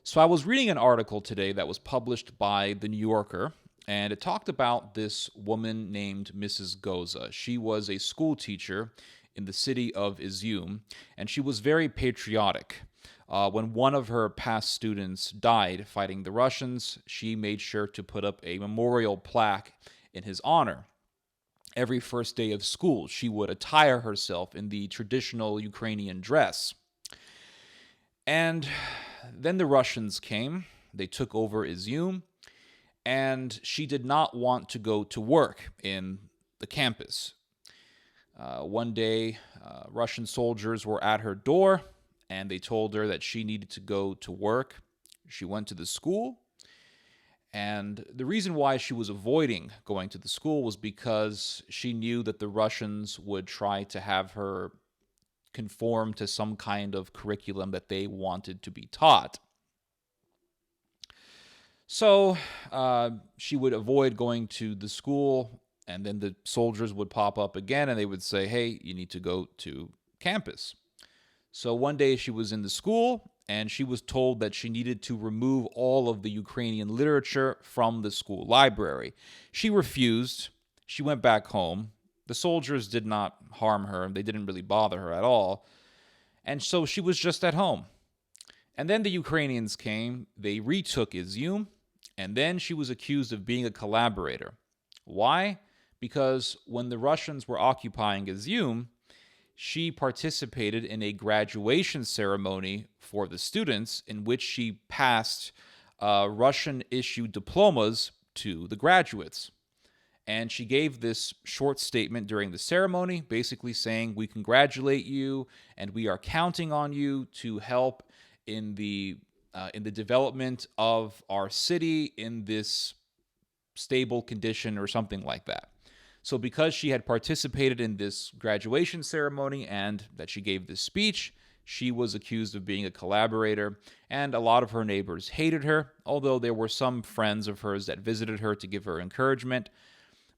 So I was reading an article today that was published by The New Yorker, and it talked about this woman named Mrs. Goza. She was a school teacher in the city of Izyum, and she was very patriotic. When one of her past students died fighting the Russians, she made sure to put up a memorial plaque in his honor. Every first day of school, she would attire herself in the traditional Ukrainian dress. And then the Russians came, they took over Izyum, and she did not want to go to work in the campus. One day, Russian soldiers were at her door, and they told her that she needed to go to work. She went to the school, and the reason why she was avoiding going to the school was because she knew that the Russians would try to have her conform to some kind of curriculum that they wanted to be taught. So she would avoid going to the school, and then the soldiers would pop up again, and they would say, hey, you need to go to campus. So one day she was in the school, and she was told that she needed to remove all of the Ukrainian literature from the school library. She refused. She went back home. The soldiers did not harm her. They didn't really bother her at all. And so she was just at home. And then the Ukrainians came. They retook Izyum. And then she was accused of being a collaborator. Why? Because when the Russians were occupying Izyum, she participated in a graduation ceremony for the students in which she passed Russian-issued diplomas to the graduates. And she gave this short statement during the ceremony, basically saying, we congratulate you, and we are counting on you to help in the development of our city in this stable condition or something like that. So because she had participated in this graduation ceremony and that she gave this speech, she was accused of being a collaborator, and a lot of her neighbors hated her, although there were some friends of hers that visited her to give her encouragement.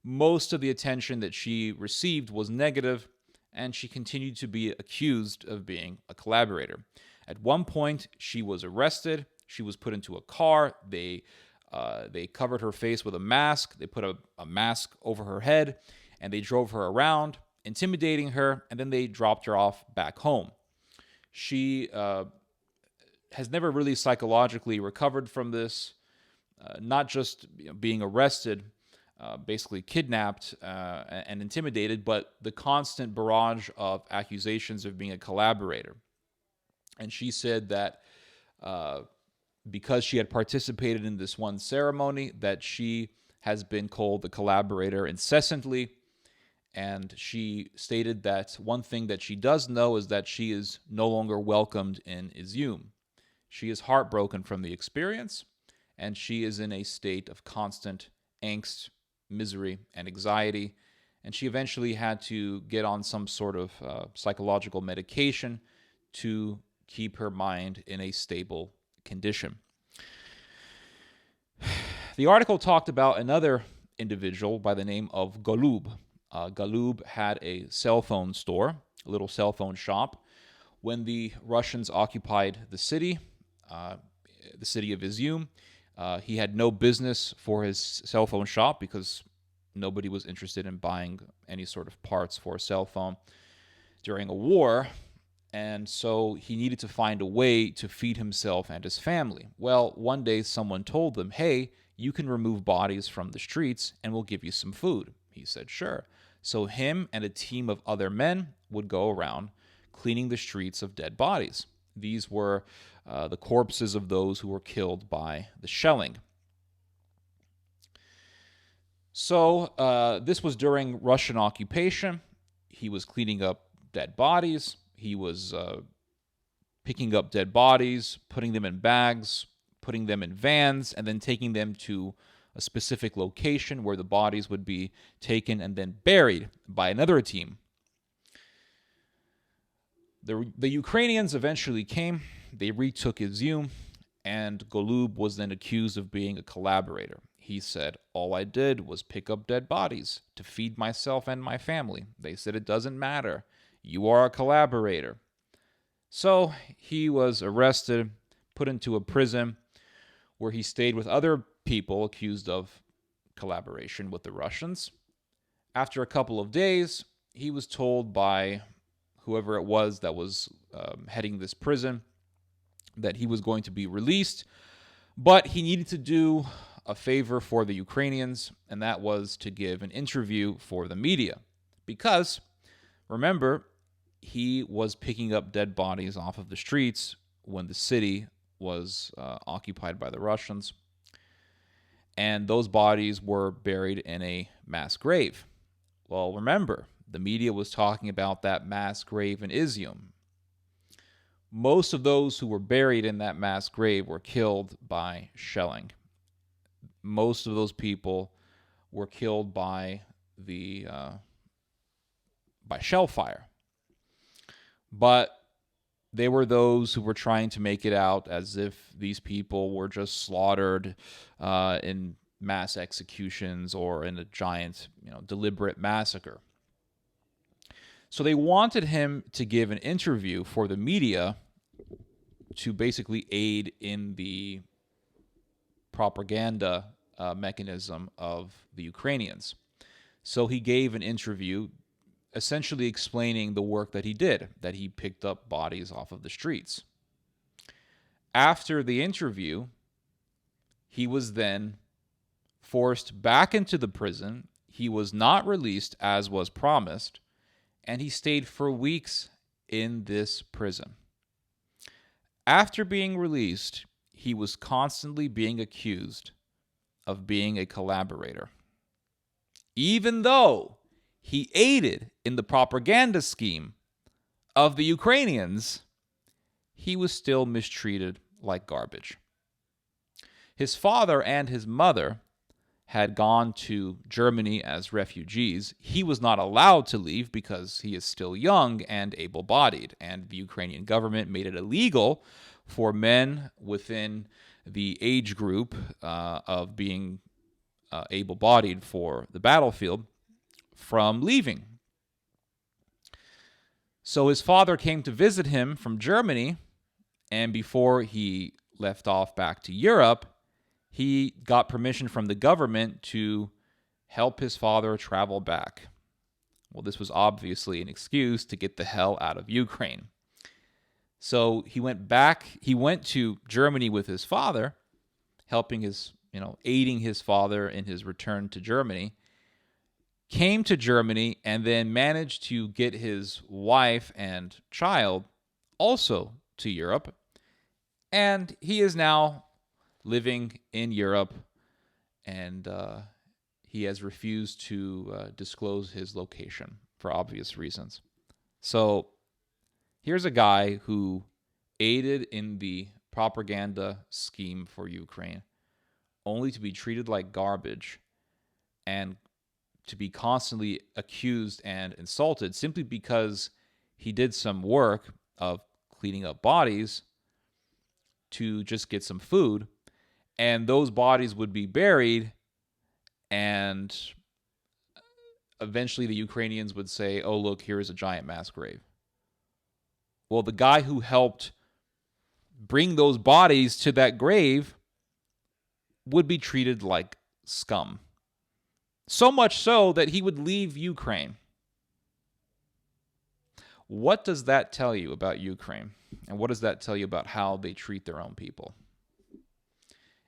Most of the attention that she received was negative, and she continued to be accused of being a collaborator. At one point, she was arrested. She was put into a car. They covered her face with a mask. They put a mask over her head, and they drove her around, intimidating her, and then they dropped her off back home. She has never really psychologically recovered from this, not just being arrested, basically kidnapped and intimidated, but the constant barrage of accusations of being a collaborator. And she said that because she had participated in this one ceremony, that she has been called the collaborator incessantly. And she stated that one thing that she does know is that she is no longer welcomed in Izyum. She is heartbroken from the experience, and she is in a state of constant angst, misery, and anxiety. And she eventually had to get on some sort of psychological medication to keep her mind in a stable condition. The article talked about another individual by the name of Galub. Galub had a cell phone store, a little cell phone shop. When the Russians occupied the city of Izyum, he had no business for his cell phone shop because nobody was interested in buying any sort of parts for a cell phone during a war. And so he needed to find a way to feed himself and his family. Well, one day someone told them, hey, you can remove bodies from the streets and we'll give you some food. He said, sure. So him and a team of other men would go around cleaning the streets of dead bodies. These were the corpses of those who were killed by the shelling. So this was during Russian occupation. He was cleaning up dead bodies. He was picking up dead bodies, putting them in bags, putting them in vans, and then taking them to a specific location where the bodies would be taken and then buried by another team. The Ukrainians eventually came. They retook Izyum, and Galub was then accused of being a collaborator. He said, all I did was pick up dead bodies to feed myself and my family. They said it doesn't matter. You are a collaborator. So he was arrested, put into a prison where he stayed with other people accused of collaboration with the Russians. After a couple of days, he was told by whoever it was that was heading this prison that he was going to be released, but he needed to do a favor for the Ukrainians, and that was to give an interview for the media. Because, remember, he was picking up dead bodies off of the streets when the city was occupied by the Russians, and those bodies were buried in a mass grave. Well, remember, the media was talking about that mass grave in Izyum. Most of those who were buried in that mass grave were killed by shelling. Most of those people were killed by shell fire. But they were those who were trying to make it out as if these people were just slaughtered in mass executions or in a giant, deliberate massacre. So they wanted him to give an interview for the media to basically aid in the propaganda mechanism of the Ukrainians. So he gave an interview essentially explaining the work that he did, that he picked up bodies off of the streets. After the interview, he was then forced back into the prison. He was not released as was promised, and he stayed for weeks in this prison. After being released, he was constantly being accused of being a collaborator. Even though he aided in the propaganda scheme of the Ukrainians, he was still mistreated like garbage. His father and his mother had gone to Germany as refugees. He was not allowed to leave because he is still young and able-bodied, and the Ukrainian government made it illegal for men within the age group of being able-bodied for the battlefield from leaving. So his father came to visit him from Germany, and before he left off back to Europe, he got permission from the government to help his father travel back. Well, this was obviously an excuse to get the hell out of Ukraine. So he went back, he went to Germany with his father, aiding his father in his return to Germany, came to Germany, and then managed to get his wife and child also to Europe. And he is now living in Europe, and he has refused to disclose his location for obvious reasons. So here's a guy who aided in the propaganda scheme for Ukraine, only to be treated like garbage and to be constantly accused and insulted simply because he did some work of cleaning up bodies to just get some food. And those bodies would be buried, and eventually the Ukrainians would say, oh, look, here's a giant mass grave. Well, the guy who helped bring those bodies to that grave would be treated like scum. So much so that he would leave Ukraine. What does that tell you about Ukraine? And what does that tell you about how they treat their own people?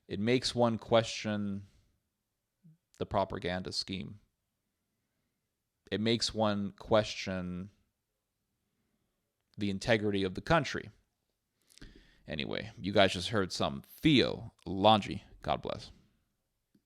It makes one question the propaganda scheme. It makes one question the integrity of the country. Anyway, you guys just heard some theology. God bless.